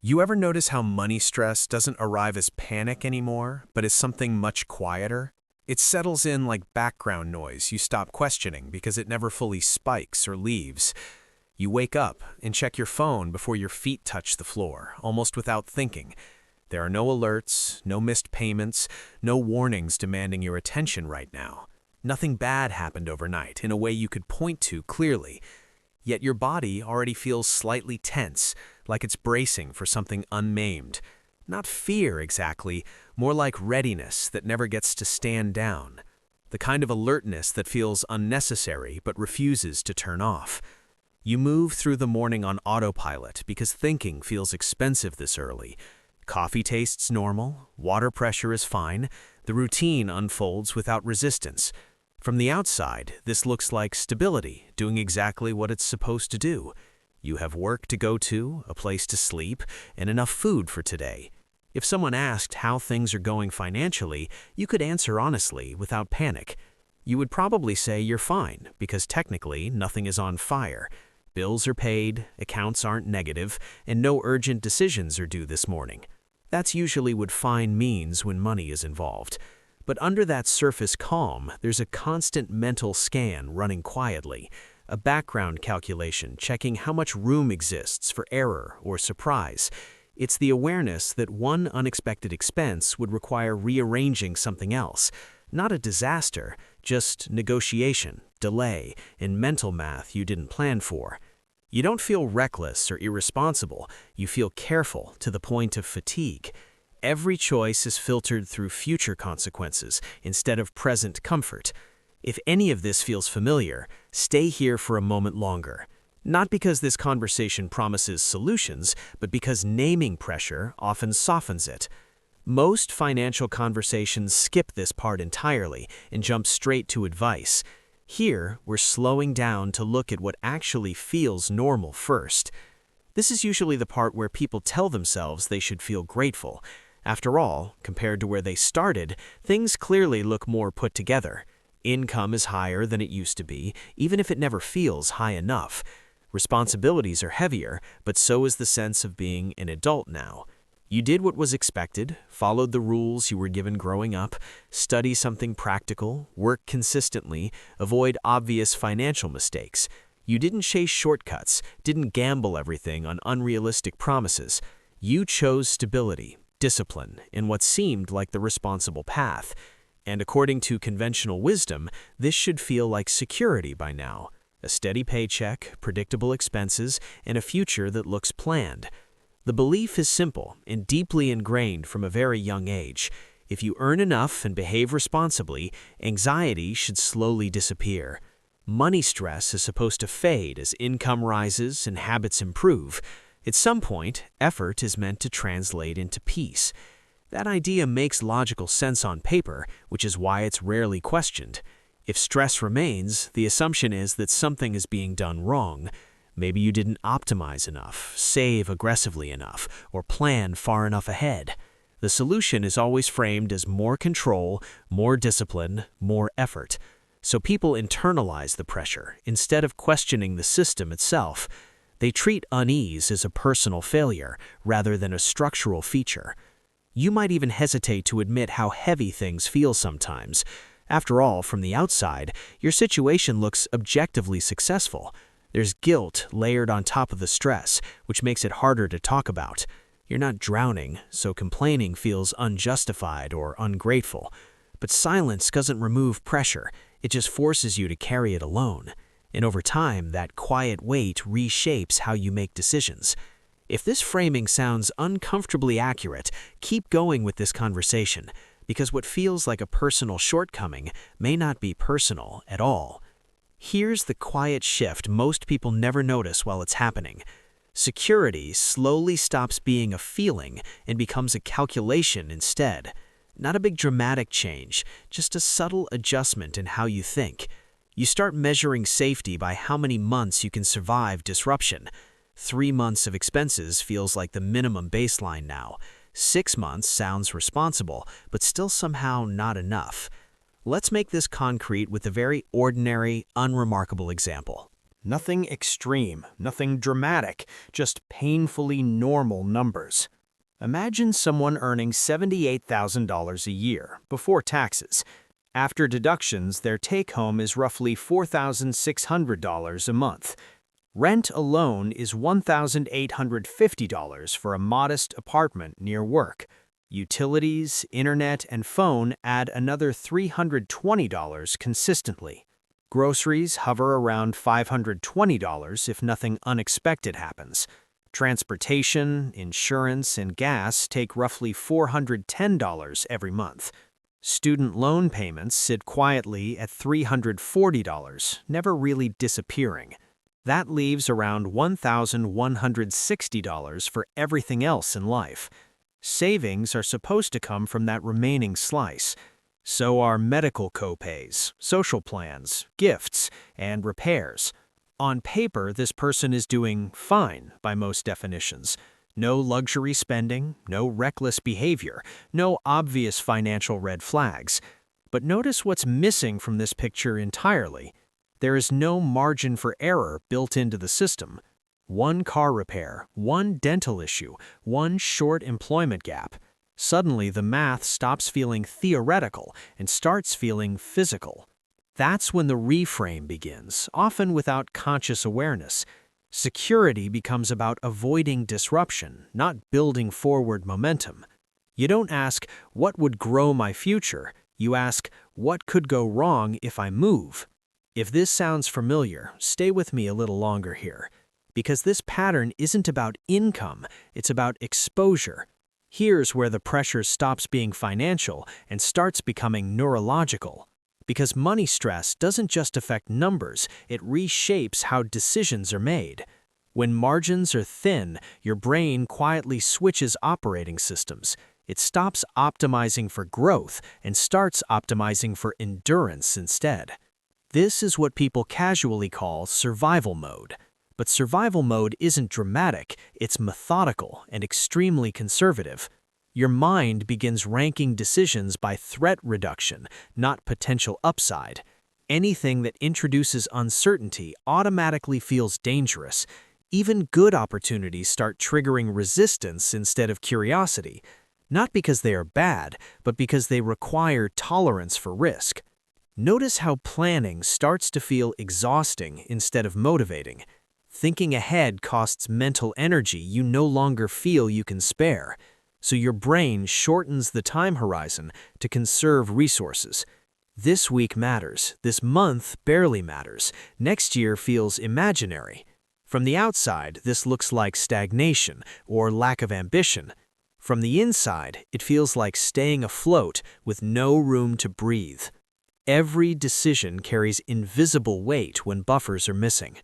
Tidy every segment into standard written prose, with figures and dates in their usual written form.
You ever notice how money stress doesn't arrive as panic anymore, but as something much quieter? It settles in like background noise you stop questioning because it never fully spikes or leaves. You wake up and check your phone before your feet touch the floor, almost without thinking. There are no alerts, no missed payments, no warnings demanding your attention right now. Nothing bad happened overnight in a way you could point to clearly. Yet your body already feels slightly tense, like it's bracing for something unnamed. Not fear exactly, more like readiness that never gets to stand down. The kind of alertness that feels unnecessary but refuses to turn off. You move through the morning on autopilot because thinking feels expensive this early. Coffee tastes normal, water pressure is fine, the routine unfolds without resistance. From the outside, this looks like stability, doing exactly what it's supposed to do. You have work to go to, a place to sleep, and enough food for today. If someone asked how things are going financially, you could answer honestly, without panic. You would probably say you're fine, because technically nothing is on fire. Bills are paid, accounts aren't negative, and no urgent decisions are due this morning. That's usually what fine means when money is involved. But under that surface calm, there's a constant mental scan running quietly, a background calculation checking how much room exists for error or surprise. It's the awareness that one unexpected expense would require rearranging something else. Not a disaster, just negotiation, delay, and mental math you didn't plan for. You don't feel reckless or irresponsible, you feel careful to the point of fatigue. Every choice is filtered through future consequences instead of present comfort. If any of this feels familiar, stay here for a moment longer. Not because this conversation promises solutions, but because naming pressure often softens it. Most financial conversations skip this part entirely and jump straight to advice. Here, we're slowing down to look at what actually feels normal first. This is usually the part where people tell themselves they should feel grateful. After all, compared to where they started, things clearly look more put together. Income is higher than it used to be, even if it never feels high enough. Responsibilities are heavier, but so is the sense of being an adult now. You did what was expected, followed the rules you were given growing up, study something practical, work consistently, avoid obvious financial mistakes. You didn't chase shortcuts, didn't gamble everything on unrealistic promises. You chose stability, discipline, in what seemed like the responsible path. And according to conventional wisdom, this should feel like security by now. A steady paycheck, predictable expenses, and a future that looks planned. The belief is simple and deeply ingrained from a very young age. If you earn enough and behave responsibly, anxiety should slowly disappear. Money stress is supposed to fade as income rises and habits improve. At some point, effort is meant to translate into peace. That idea makes logical sense on paper, which is why it's rarely questioned. If stress remains, the assumption is that something is being done wrong. Maybe you didn't optimize enough, save aggressively enough, or plan far enough ahead. The solution is always framed as more control, more discipline, more effort. So people internalize the pressure instead of questioning the system itself. They treat unease as a personal failure rather than a structural feature. You might even hesitate to admit how heavy things feel sometimes. After all, from the outside, your situation looks objectively successful. There's guilt layered on top of the stress, which makes it harder to talk about. You're not drowning, so complaining feels unjustified or ungrateful. But silence doesn't remove pressure, it just forces you to carry it alone. And over time, that quiet weight reshapes how you make decisions. If this framing sounds uncomfortably accurate, keep going with this conversation, because what feels like a personal shortcoming may not be personal at all. Here's the quiet shift most people never notice while it's happening. Security slowly stops being a feeling and becomes a calculation instead. Not a big dramatic change, just a subtle adjustment in how you think. You start measuring safety by how many months you can survive disruption. 3 months of expenses feels like the minimum baseline now. 6 months sounds responsible, but still somehow not enough. Let's make this concrete with a very ordinary, unremarkable example. Nothing extreme, nothing dramatic, just painfully normal numbers. Imagine someone earning $78,000 a year, before taxes. After deductions, their take-home is roughly $4,600 a month. Rent alone is $1,850 for a modest apartment near work. Utilities, internet, and phone add another $320 consistently. Groceries hover around $520 if nothing unexpected happens. Transportation, insurance, and gas take roughly $410 every month. Student loan payments sit quietly at $340, never really disappearing. That leaves around $1,160 for everything else in life. Savings are supposed to come from that remaining slice. So are medical copays, social plans, gifts, and repairs. On paper, this person is doing fine by most definitions. No luxury spending, no reckless behavior, no obvious financial red flags. But notice what's missing from this picture entirely. There is no margin for error built into the system. One car repair, one dental issue, one short employment gap. Suddenly, the math stops feeling theoretical and starts feeling physical. That's when the reframe begins, often without conscious awareness. Security becomes about avoiding disruption, not building forward momentum. You don't ask, what would grow my future? You ask, what could go wrong if I move? If this sounds familiar, stay with me a little longer here. Because this pattern isn't about income, it's about exposure. Here's where the pressure stops being financial and starts becoming neurological. Because money stress doesn't just affect numbers, it reshapes how decisions are made. When margins are thin, your brain quietly switches operating systems. It stops optimizing for growth and starts optimizing for endurance instead. This is what people casually call survival mode. But survival mode isn't dramatic, it's methodical and extremely conservative. Your mind begins ranking decisions by threat reduction, not potential upside. Anything that introduces uncertainty automatically feels dangerous. Even good opportunities start triggering resistance instead of curiosity. Not because they are bad, but because they require tolerance for risk. Notice how planning starts to feel exhausting instead of motivating. Thinking ahead costs mental energy you no longer feel you can spare. So your brain shortens the time horizon to conserve resources. This week matters, this month barely matters, next year feels imaginary. From the outside, this looks like stagnation or lack of ambition. From the inside, it feels like staying afloat with no room to breathe. Every decision carries invisible weight when buffers are missing.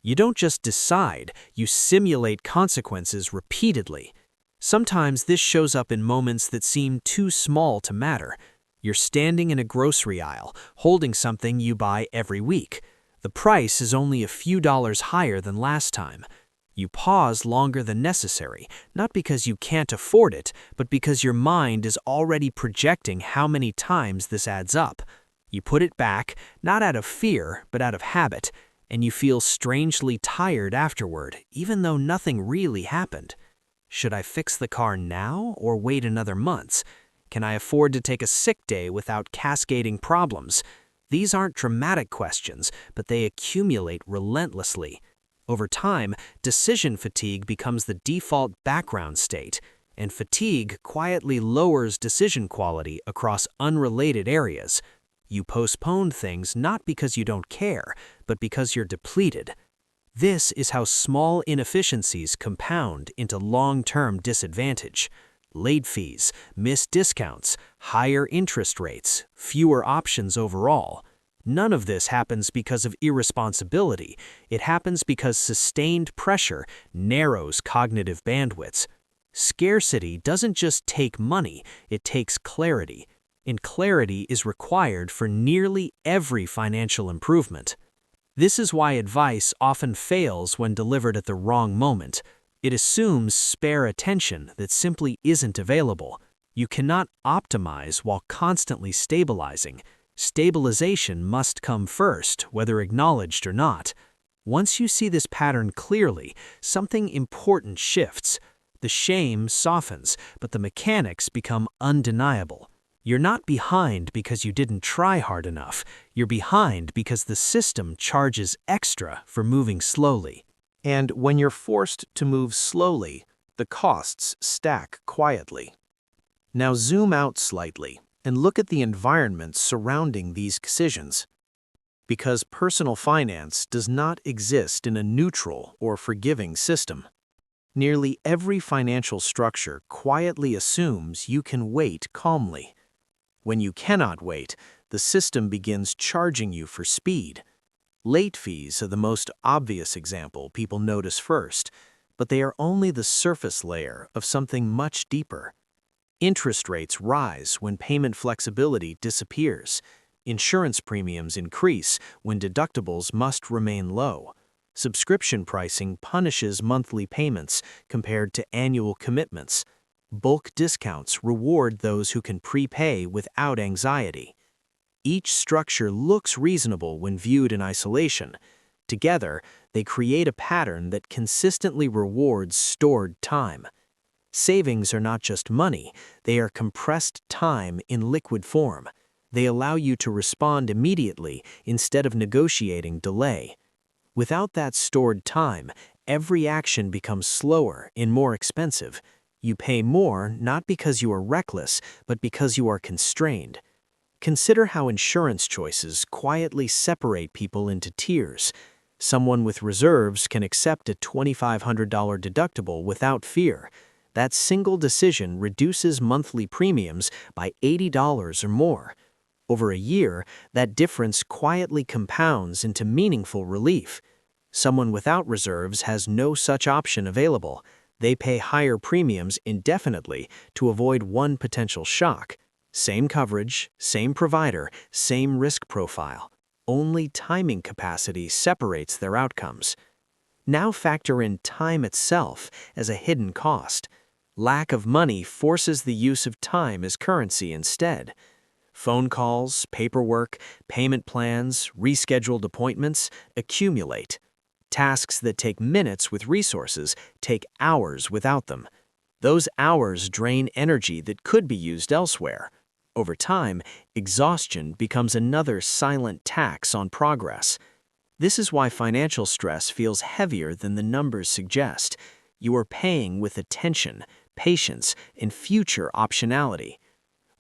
You don't just decide, you simulate consequences repeatedly. Sometimes this shows up in moments that seem too small to matter. You're standing in a grocery aisle, holding something you buy every week. The price is only a few dollars higher than last time. You pause longer than necessary, not because you can't afford it, but because your mind is already projecting how many times this adds up. You put it back, not out of fear, but out of habit, and you feel strangely tired afterward, even though nothing really happened. Should I fix the car now or wait another month? Can I afford to take a sick day without cascading problems? These aren't dramatic questions, but they accumulate relentlessly. Over time, decision fatigue becomes the default background state, and fatigue quietly lowers decision quality across unrelated areas. You postpone things not because you don't care, but because you're depleted. This is how small inefficiencies compound into long-term disadvantage. Late fees, missed discounts, higher interest rates, fewer options overall. None of this happens because of irresponsibility. It happens because sustained pressure narrows cognitive bandwidths. Scarcity doesn't just take money, it takes clarity. And clarity is required for nearly every financial improvement. This is why advice often fails when delivered at the wrong moment. It assumes spare attention that simply isn't available. You cannot optimize while constantly stabilizing. Stabilization must come first, whether acknowledged or not. Once you see this pattern clearly, something important shifts. The shame softens, but the mechanics become undeniable. You're not behind because you didn't try hard enough. You're behind because the system charges extra for moving slowly. And when you're forced to move slowly, the costs stack quietly. Now zoom out slightly and look at the environment surrounding these decisions. Because personal finance does not exist in a neutral or forgiving system. Nearly every financial structure quietly assumes you can wait calmly. When you cannot wait, the system begins charging you for speed. Late fees are the most obvious example people notice first, but they are only the surface layer of something much deeper. Interest rates rise when payment flexibility disappears. Insurance premiums increase when deductibles must remain low. Subscription pricing punishes monthly payments compared to annual commitments. Bulk discounts reward those who can prepay without anxiety. Each structure looks reasonable when viewed in isolation. Together, they create a pattern that consistently rewards stored time. Savings are not just money, they are compressed time in liquid form. They allow you to respond immediately instead of negotiating delay. Without that stored time, every action becomes slower and more expensive. You pay more not because you are reckless, but because you are constrained. Consider how insurance choices quietly separate people into tiers. Someone with reserves can accept a $2,500 deductible without fear. That single decision reduces monthly premiums by $80 or more. Over a year, that difference quietly compounds into meaningful relief. Someone without reserves has no such option available. They pay higher premiums indefinitely to avoid one potential shock. Same coverage, same provider, same risk profile. Only timing capacity separates their outcomes. Now factor in time itself as a hidden cost. Lack of money forces the use of time as currency instead. Phone calls, paperwork, payment plans, rescheduled appointments accumulate. Tasks that take minutes with resources take hours without them. Those hours drain energy that could be used elsewhere. Over time, exhaustion becomes another silent tax on progress. This is why financial stress feels heavier than the numbers suggest. You are paying with attention, patience, and future optionality.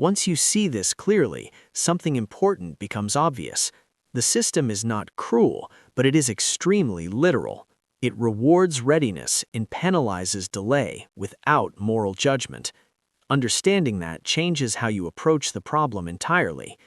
Once you see this clearly, something important becomes obvious. The system is not cruel, but it is extremely literal. It rewards readiness and penalizes delay without moral judgment. Understanding that changes how you approach the problem entirely.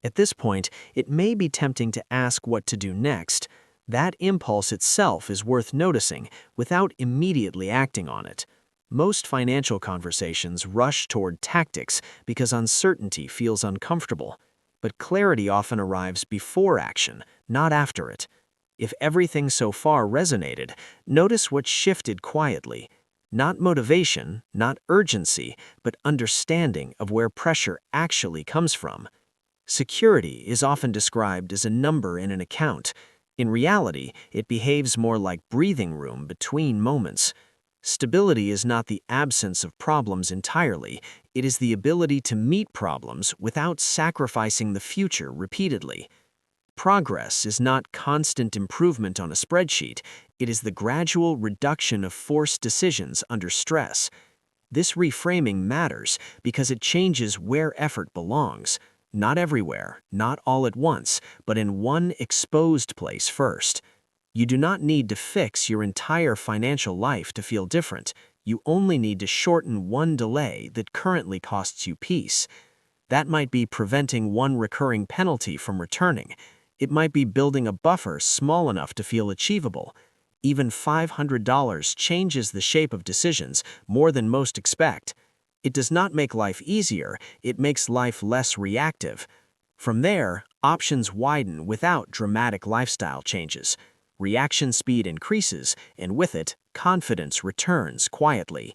At this point, it may be tempting to ask what to do next. That impulse itself is worth noticing without immediately acting on it. Most financial conversations rush toward tactics because uncertainty feels uncomfortable, but clarity often arrives before action, not after it. If everything so far resonated, notice what shifted quietly. Not motivation, not urgency, but understanding of where pressure actually comes from. Security is often described as a number in an account. In reality, it behaves more like breathing room between moments. Stability is not the absence of problems entirely, it is the ability to meet problems without sacrificing the future repeatedly. Progress is not constant improvement on a spreadsheet, it is the gradual reduction of forced decisions under stress. This reframing matters because it changes where effort belongs. Not everywhere, not all at once, but in one exposed place first. You do not need to fix your entire financial life to feel different. You only need to shorten one delay that currently costs you peace. That might be preventing one recurring penalty from returning. It might be building a buffer small enough to feel achievable. Even $500 changes the shape of decisions more than most expect. It does not make life easier, it makes life less reactive. From there, options widen without dramatic lifestyle changes. Reaction speed increases, and with it, confidence returns quietly.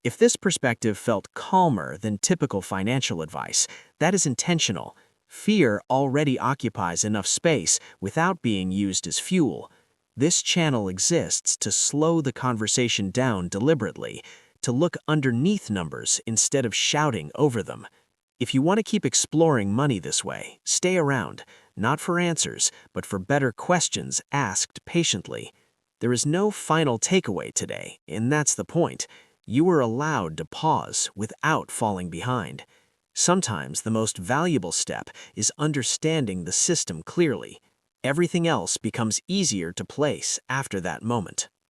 If this perspective felt calmer than typical financial advice, that is intentional. Fear already occupies enough space without being used as fuel. This channel exists to slow the conversation down deliberately, to look underneath numbers instead of shouting over them. If you want to keep exploring money this way, stay around, not for answers, but for better questions asked patiently. There is no final takeaway today, and that's the point. You are allowed to pause without falling behind. Sometimes the most valuable step is understanding the system clearly. Everything else becomes easier to place after that moment.